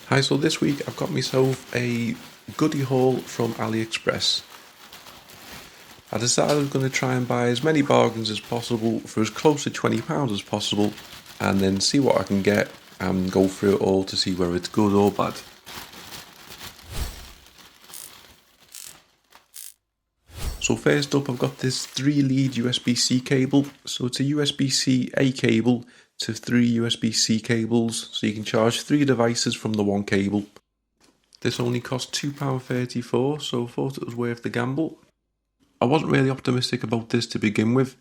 Hi, so this week I've got myself a goodie haul from Aliexpress. I decided I was going to try and buy as many bargains as possible for as close to £20 as possible, and then see what I can get and go through it all to see whether it's good or bad. So first up, I've got this 3-lead USB-C cable. So it's a USB-C A cable to 3 USB-C cables, so you can charge 3 devices from the one cable. This only cost £2.34, so I thought it was worth the gamble. I wasn't really optimistic about this to begin with,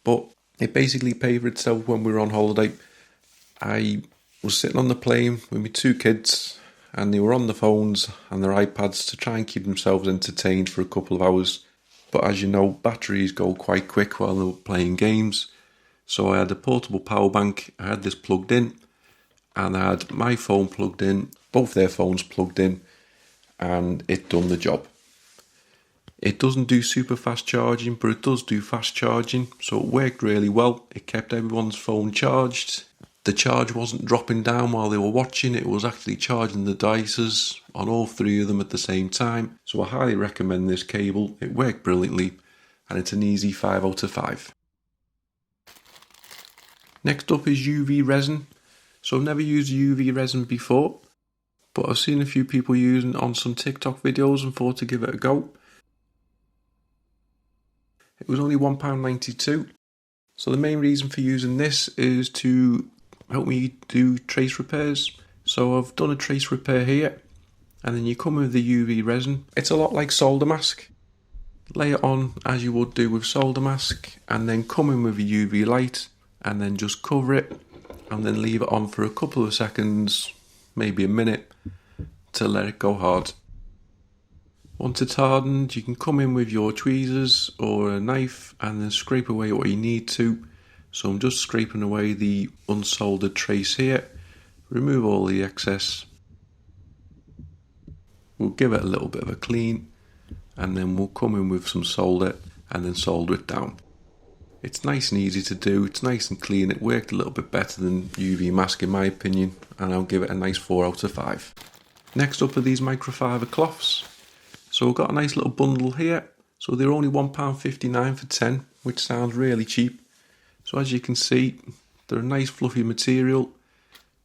but it basically paid for itself when we were on holiday. I was sitting on the plane with my 2 kids, and they were on the phones and their iPads to try and keep themselves entertained for a couple of hours. But as you know, batteries go quite quick while they're playing games. So I had a portable power bank, I had this plugged in, and I had my phone plugged in, both their phones plugged in, and it done the job. It doesn't do super fast charging, but it does do fast charging, so it worked really well. It kept everyone's phone charged. The charge wasn't dropping down while they were watching, it was actually charging the devices on all 3 of them at the same time. So I highly recommend this cable. It worked brilliantly, and it's an easy 5 out of 5. Next up is UV resin. So I've never used UV resin before, but I've seen a few people using it on some TikTok videos and thought to give it a go. It was only £1.92. So the main reason for using this is to help me do trace repairs. So I've done a trace repair here, and then you come with the UV resin. It's a lot like solder mask. Lay it on as you would do with solder mask, and then come in with a UV light, and then just cover it, and then leave it on for a couple of seconds, maybe a minute, to let it go hard. Once it's hardened, you can come in with your tweezers or a knife and then scrape away what you need to. So I'm just scraping away the unsoldered trace here, remove all the excess. We'll give it a little bit of a clean, and then we'll come in with some solder and then solder it down. It's nice and easy to do, it's nice and clean. It worked a little bit better than UV mask in my opinion, and I'll give it a nice 4 out of 5. Next up are these microfiber cloths. So we've got a nice little bundle here. So they're only £1.59 for 10, which sounds really cheap. So as you can see, they're a nice fluffy material.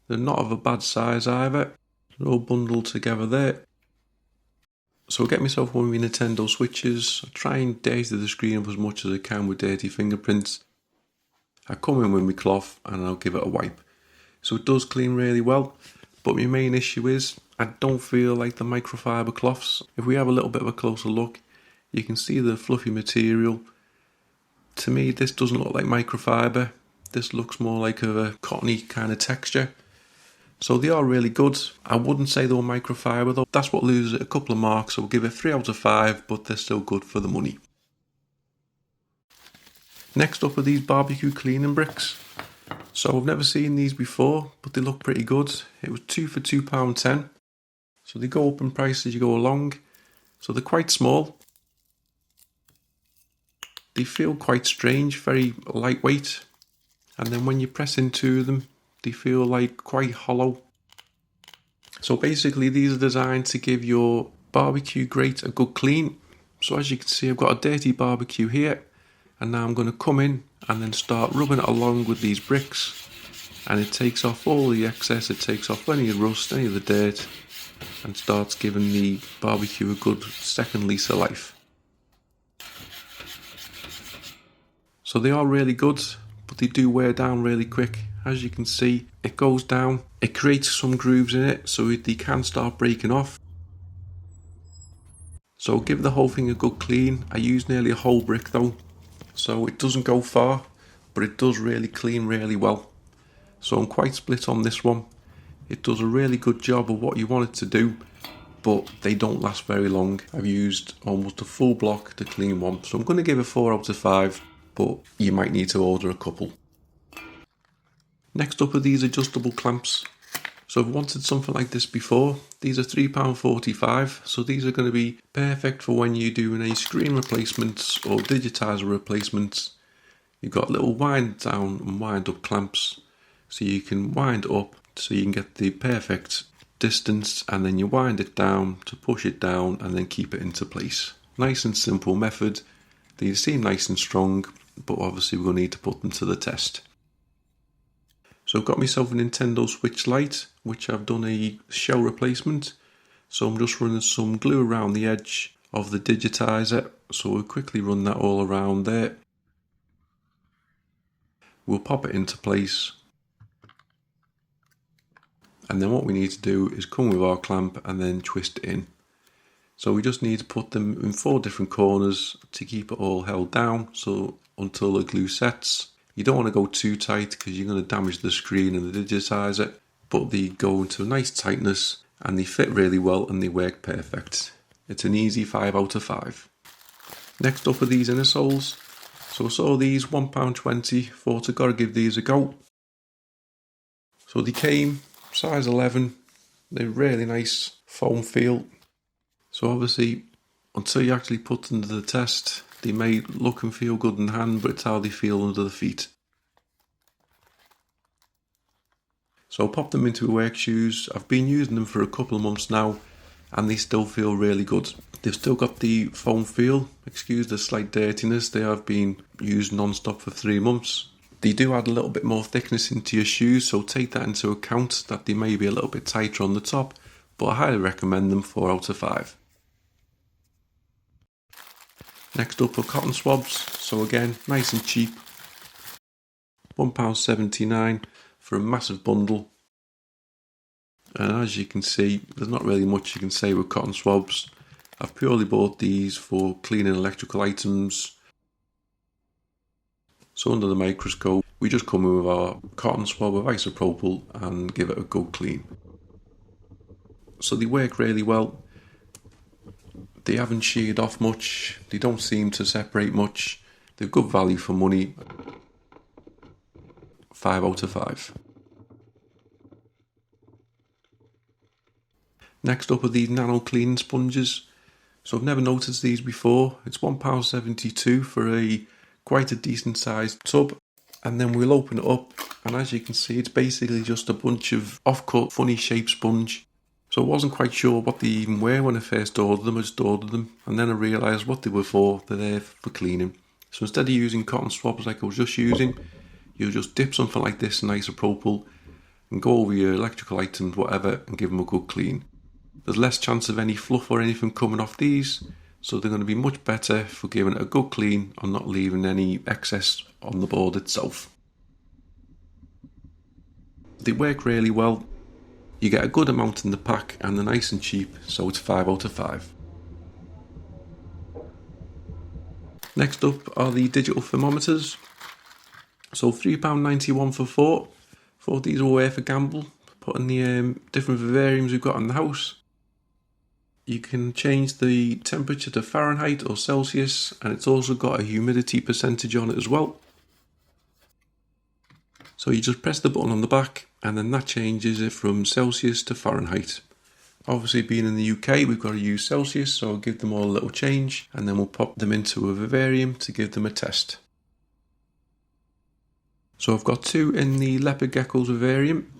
They're not of a bad size either. They're all bundled together there. So I'll get myself one of my Nintendo Switches. I try and dirty the screen up as much as I can with dirty fingerprints. I come in with my cloth and I'll give it a wipe. So it does clean really well, but my main issue is I don't feel like the microfiber cloths. If we have a little bit of a closer look, you can see the fluffy material. To me, this doesn't look like microfiber. This looks more like a cottony kind of texture. So they are really good. I wouldn't say they were microfiber though. That's what loses it a couple of marks. So we'll give it 3 out of 5, but they're still good for the money. Next up are these barbecue cleaning bricks. So I've never seen these before, but they look pretty good. It was 2 for £2.10. So they go up in price as you go along. So they're quite small. They feel quite strange, very lightweight. And then when you press into them, they feel like quite hollow. So basically these are designed to give your barbecue grate a good clean. So as you can see, I've got a dirty barbecue here. And now I'm going to come in and then start rubbing it along with these bricks. And it takes off all the excess, it takes off any of the rust, any of the dirt, and starts giving the barbecue a good second lease of life. So they are really good, but they do wear down really quick. As you can see, it goes down, it creates some grooves in it, so they can start breaking off. So give the whole thing a good clean. I use nearly a whole brick though, so it doesn't go far, but it does really clean really well. So I'm quite split on this one. It does a really good job of what you want it to do, but they don't last very long. I've used almost a full block to clean one, so I'm going to give it 4 out of 5, but you might need to order a couple. Next up are these adjustable clamps. So I've wanted something like this before. These are £3.45, so these are going to be perfect for when you're doing any screen replacements or digitizer replacements. You've got little wind down and wind up clamps, so you can wind up so you can get the perfect distance, and then you wind it down to push it down and then keep it into place. Nice and simple method. These seem nice and strong, but obviously we're going to need to put them to the test. So I've got myself a Nintendo Switch Lite, which I've done a shell replacement. So I'm just running some glue around the edge of the digitizer. So we'll quickly run that all around there. We'll pop it into place. And then what we need to do is come with our clamp and then twist it in. So we just need to put them in 4 different corners to keep it all held down, so until the glue sets. You don't want to go too tight because you're going to damage the screen and the digitizer, but they go into a nice tightness and they fit really well and they work perfect. It's an easy 5 out of 5. Next up are these inner soles. So I saw these £1.20, thought I gotta give these a go. So they came size 11, they're really nice foam feel. So obviously, until you actually put them to the test, they may look and feel good in hand, but it's how they feel under the feet. So pop them into work shoes. I've been using them for a couple of months now, and they still feel really good. They've still got the foam feel, excuse the slight dirtiness, they have been used non-stop for 3 months. They do add a little bit more thickness into your shoes, so take that into account that they may be a little bit tighter on the top, but I highly recommend them 4 out of 5. Next up are cotton swabs, so again, nice and cheap. £1.79 for a massive bundle. And as you can see, there's not really much you can say with cotton swabs. I've purely bought these for cleaning electrical items. So under the microscope, we just come in with our cotton swab of isopropyl and give it a good clean. So they work really well. They haven't sheared off much, they don't seem to separate much, they're good value for money, 5 out of 5. Next up are these Nano cleaning sponges. So I've never noticed these before. It's £1.72 for quite a decent sized tub. And then we'll open it up, and as you can see, it's basically just a bunch of off-cut funny shaped sponge. So I wasn't quite sure what they even were when I first ordered them. I just ordered them, and then I realised what they were for. They're there for cleaning. So instead of using cotton swabs like I was just using, you'll just dip something like this in isopropyl and go over your electrical items, whatever, and give them a good clean. There's less chance of any fluff or anything coming off these, so they're going to be much better for giving it a good clean and not leaving any excess on the board itself. They work really well. You get a good amount in the pack and they're nice and cheap, so it's 5 out of 5. Next up are the digital thermometers. So £3.91 for 4. Thought these were worth a gamble, putting the different vivariums we've got in the house. You can change the temperature to Fahrenheit or Celsius, and it's also got a humidity percentage on it as well. So you just press the button on the back and then that changes it from Celsius to Fahrenheit. Obviously being in the UK we've got to use Celsius, so I'll give them all a little change and then we'll pop them into a vivarium to give them a test. So I've got 2 in the leopard geckos vivarium.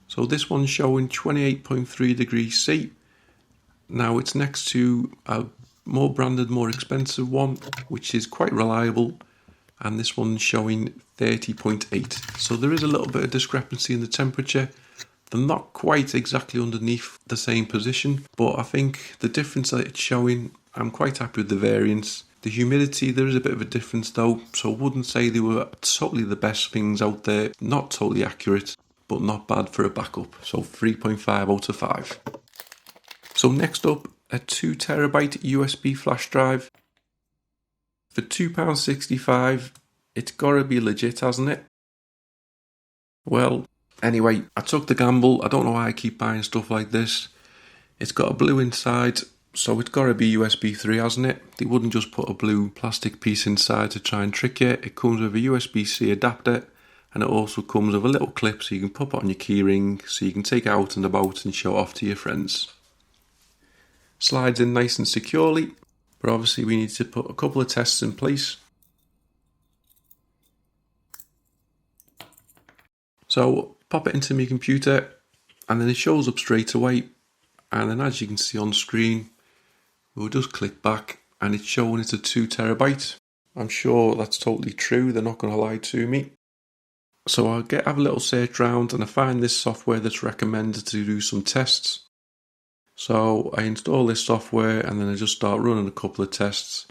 So this one's showing 28.3 degrees C. Now it's next to a more branded, more expensive one, which is quite reliable, and this one's showing 30.8. So there is a little bit of discrepancy in the temperature. They're not quite exactly underneath the same position, but I think the difference that it's showing, I'm quite happy with the variance. The humidity, there is a bit of a difference though, so I wouldn't say they were totally the best things out there. Not totally accurate, but not bad for a backup. So 3.5 out of 5. So next up, a 2TB USB flash drive. For £2.65, it's gotta be legit, hasn't it? Well, anyway, I took the gamble. I don't know why I keep buying stuff like this. It's got a blue inside, so it's gotta be USB 3, hasn't it? They wouldn't just put a blue plastic piece inside to try and trick you. It comes with a USB-C adapter, and it also comes with a little clip so you can pop it on your keyring, so you can take it out and about and show it off to your friends. Slides in nice and securely, but obviously we need to put a couple of tests in place. So pop it into my computer, and then it shows up straight away. And then as you can see on screen, we'll just click back and it's showing it's a 2 terabyte. I'm sure that's totally true, they're not going to lie to me. So I'll have a little search around and I find this software that's recommended to do some tests. So I install this software and then I just start running a couple of tests.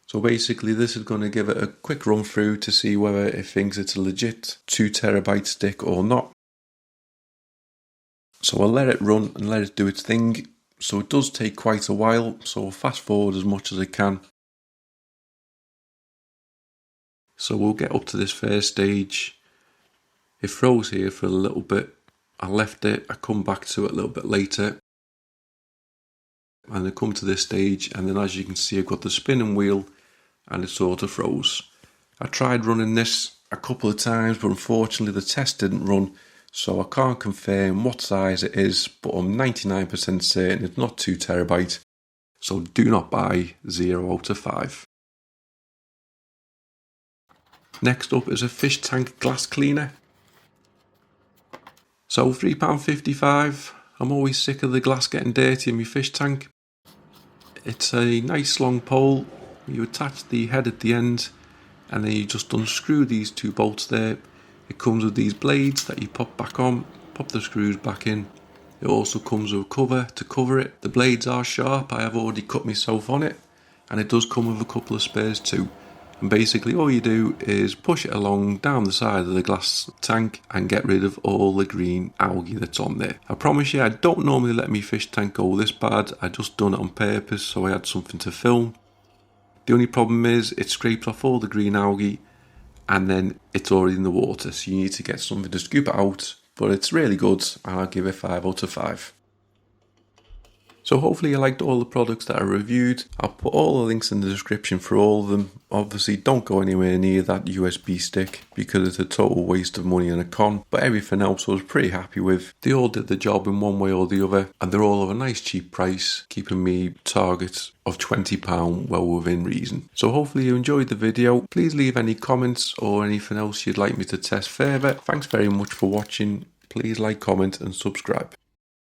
So basically this is going to give it a quick run through to see whether it thinks it's a legit 2 terabyte stick or not. So I'll let it run and let it do its thing. So it does take quite a while, so I'll fast forward as much as I can. So we'll get up to this first stage. It froze here for a little bit. I left it, I come back to it a little bit later. And I come to this stage, and then as you can see I've got the spinning wheel and it sort of froze. I tried running this a couple of times, but unfortunately the test didn't run, so I can't confirm what size it is, but I'm 99% certain it's not 2 terabyte. So do not buy 0 out of 5. Next up is a fish tank glass cleaner. So £3.55. I'm always sick of the glass getting dirty in my fish tank. It's a nice long pole. You attach the head at the end and then you just unscrew these 2 bolts there. It comes with these blades that you pop back on, pop the screws back in. It also comes with a cover to cover it. The blades are sharp, I have already cut myself on it, and it does come with a couple of spares too. And basically all you do is push it along down the side of the glass tank and get rid of all the green algae that's on there. I promise you I don't normally let my fish tank go this bad, I just done it on purpose so I had something to film. The only problem is it scrapes off all the green algae and then it's already in the water, so you need to get something to scoop it out, but it's really good and I'll give it 5 out of 5. So hopefully you liked all the products that I reviewed. I'll put all the links in the description for all of them. Obviously don't go anywhere near that USB stick because it's a total waste of money and a con, but everything else I was pretty happy with. They all did the job in one way or the other and they're all of a nice cheap price, keeping me targets of £20 well within reason. So hopefully you enjoyed the video. Please leave any comments or anything else you'd like me to test further. Thanks very much for watching. Please like, comment and subscribe.